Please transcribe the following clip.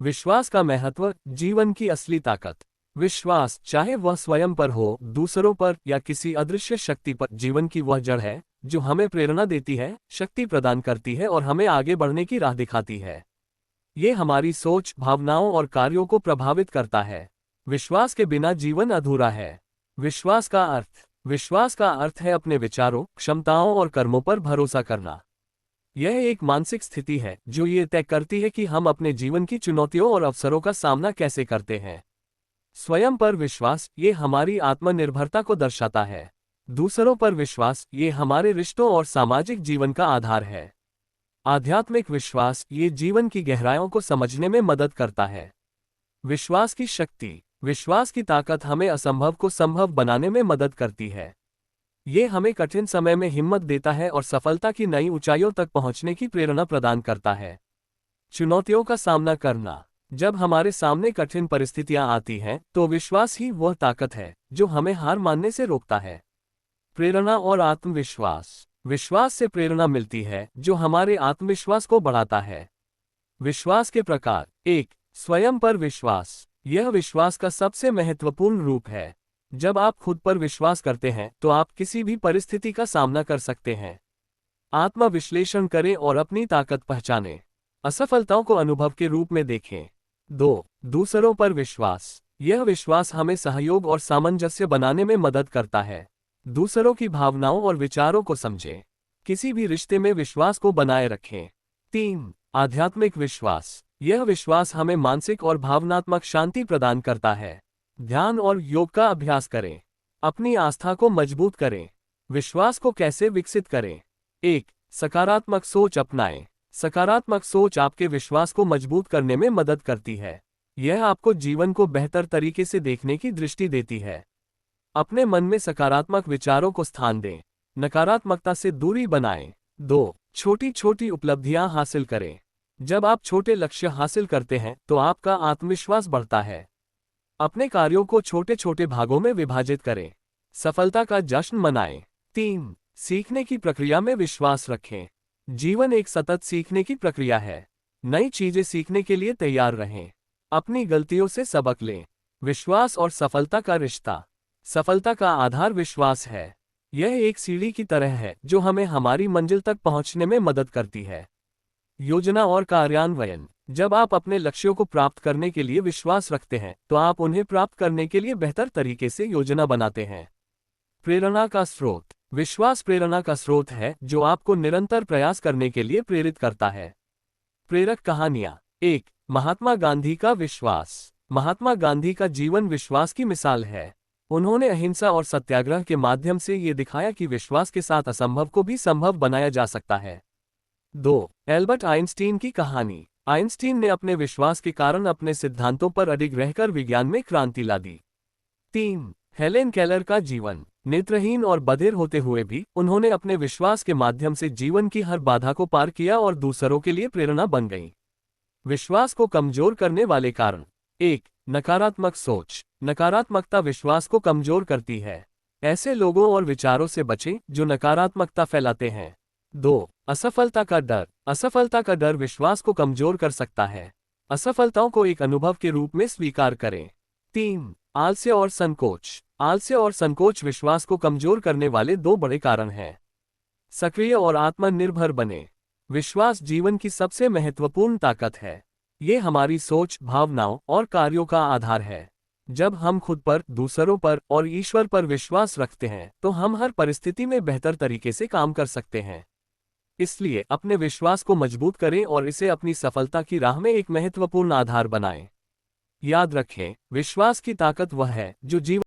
विश्वास का महत्व, जीवन की असली ताकत। विश्वास, चाहे वह स्वयं पर हो, दूसरों पर या किसी अदृश्य शक्ति पर, जीवन की वह जड़ है जो हमें प्रेरणा देती है, शक्ति प्रदान करती है और हमें आगे बढ़ने की राह दिखाती है। ये हमारी सोच, भावनाओं और कार्यों को प्रभावित करता है। विश्वास के बिना जीवन अधूरा है। विश्वास का अर्थ। विश्वास का अर्थ है अपने विचारों, क्षमताओं और कर्मों पर भरोसा करना। यह एक मानसिक स्थिति है जो ये तय करती है कि हम अपने जीवन की चुनौतियों और अवसरों का सामना कैसे करते हैं। स्वयं पर विश्वास, ये हमारी आत्मनिर्भरता को दर्शाता है। दूसरों पर विश्वास, ये हमारे रिश्तों और सामाजिक जीवन का आधार है। आध्यात्मिक विश्वास, ये जीवन की गहराइयों को समझने में मदद करता है। विश्वास की शक्ति। विश्वास की ताकत हमें असंभव को संभव बनाने में मदद करती है। ये हमें कठिन समय में हिम्मत देता है और सफलता की नई ऊंचाइयों तक पहुंचने की प्रेरणा प्रदान करता है। चुनौतियों का सामना करना। जब हमारे सामने कठिन परिस्थितियां आती हैं, तो विश्वास ही वह ताकत है जो हमें हार मानने से रोकता है। प्रेरणा और आत्मविश्वास। विश्वास से प्रेरणा मिलती है जो हमारे आत्मविश्वास को बढ़ाता है। विश्वास के प्रकार। 1. स्वयं पर विश्वास। यह विश्वास का सबसे महत्वपूर्ण रूप है। जब आप खुद पर विश्वास करते हैं तो आप किसी भी परिस्थिति का सामना कर सकते हैं। आत्मविश्लेषण करें और अपनी ताकत पहचानें। असफलताओं को अनुभव के रूप में देखें। 2. दूसरों पर विश्वास। यह विश्वास हमें सहयोग और सामंजस्य बनाने में मदद करता है। दूसरों की भावनाओं और विचारों को समझें। किसी भी रिश्ते में विश्वास को बनाए रखें। 3. आध्यात्मिक विश्वास। यह विश्वास हमें मानसिक और भावनात्मक शांति प्रदान करता है। ध्यान और योग का अभ्यास करें। अपनी आस्था को मजबूत करें। विश्वास को कैसे विकसित करें? 1. सकारात्मक सोच अपनाएं। सकारात्मक सोच आपके विश्वास को मजबूत करने में मदद करती है। यह आपको जीवन को बेहतर तरीके से देखने की दृष्टि देती है। अपने मन में सकारात्मक विचारों को स्थान दें। नकारात्मकता से दूरी बनाएं। 2. छोटी छोटी उपलब्धियां हासिल करें। जब आप छोटे लक्ष्य हासिल करते हैं तो आपका आत्मविश्वास बढ़ता है। अपने कार्यों को छोटे छोटे भागों में विभाजित करें। सफलता का जश्न मनाएं। 3. सीखने की प्रक्रिया में विश्वास रखें। जीवन एक सतत सीखने की प्रक्रिया है। नई चीजें सीखने के लिए तैयार रहें। अपनी गलतियों से सबक लें। विश्वास और सफलता का रिश्ता। सफलता का आधार विश्वास है। यह एक सीढ़ी की तरह है जो हमें हमारी मंजिल तक पहुंचने में मदद करती है। योजना और कार्यान्वयन। जब आप अपने लक्ष्यों को प्राप्त करने के लिए विश्वास रखते हैं तो आप उन्हें प्राप्त करने के लिए बेहतर तरीके से योजना बनाते हैं। प्रेरणा का स्रोत। विश्वास प्रेरणा का स्रोत है जो आपको निरंतर प्रयास करने के लिए प्रेरित करता है। प्रेरक कहानियां। 1. महात्मा गांधी का विश्वास। महात्मा गांधी का जीवन विश्वास की मिसाल है। उन्होंने अहिंसा और सत्याग्रह के माध्यम से ये दिखाया कि विश्वास के साथ असंभव को भी संभव बनाया जा सकता है। 2. एल्बर्ट आइंस्टीन की कहानी। आइंस्टीन ने अपने विश्वास के कारण अपने सिद्धांतों पर अडिग रहकर विज्ञान में क्रांति ला दी। 3. हेलेन केलर का जीवन। नेत्रहीन और बधिर होते हुए भी उन्होंने अपने विश्वास के माध्यम से जीवन की हर बाधा को पार किया और दूसरों के लिए प्रेरणा बन गईं। विश्वास को कमजोर करने वाले कारण। 1. नकारात्मक सोच। नकारात्मकता विश्वास को कमजोर करती है। ऐसे लोगों और विचारों से बचें जो नकारात्मकता फैलाते हैं। 2. असफलता का डर। असफलता का डर विश्वास को कमजोर कर सकता है। असफलताओं को एक अनुभव के रूप में स्वीकार करें। 3. आलस्य और संकोच। आलस्य और संकोच विश्वास को कमजोर करने वाले दो बड़े कारण हैं। सक्रिय और आत्मनिर्भर बने। विश्वास जीवन की सबसे महत्वपूर्ण ताकत है। ये हमारी सोच, भावनाओं और कार्यों का आधार है। जब हम खुद पर, दूसरों पर और ईश्वर पर विश्वास रखते हैं तो हम हर परिस्थिति में बेहतर तरीके से काम कर सकते हैं। इसलिए अपने विश्वास को मजबूत करें और इसे अपनी सफलता की राह में एक महत्वपूर्ण आधार बनाएं। याद रखें, विश्वास की ताकत वह है जो जीवन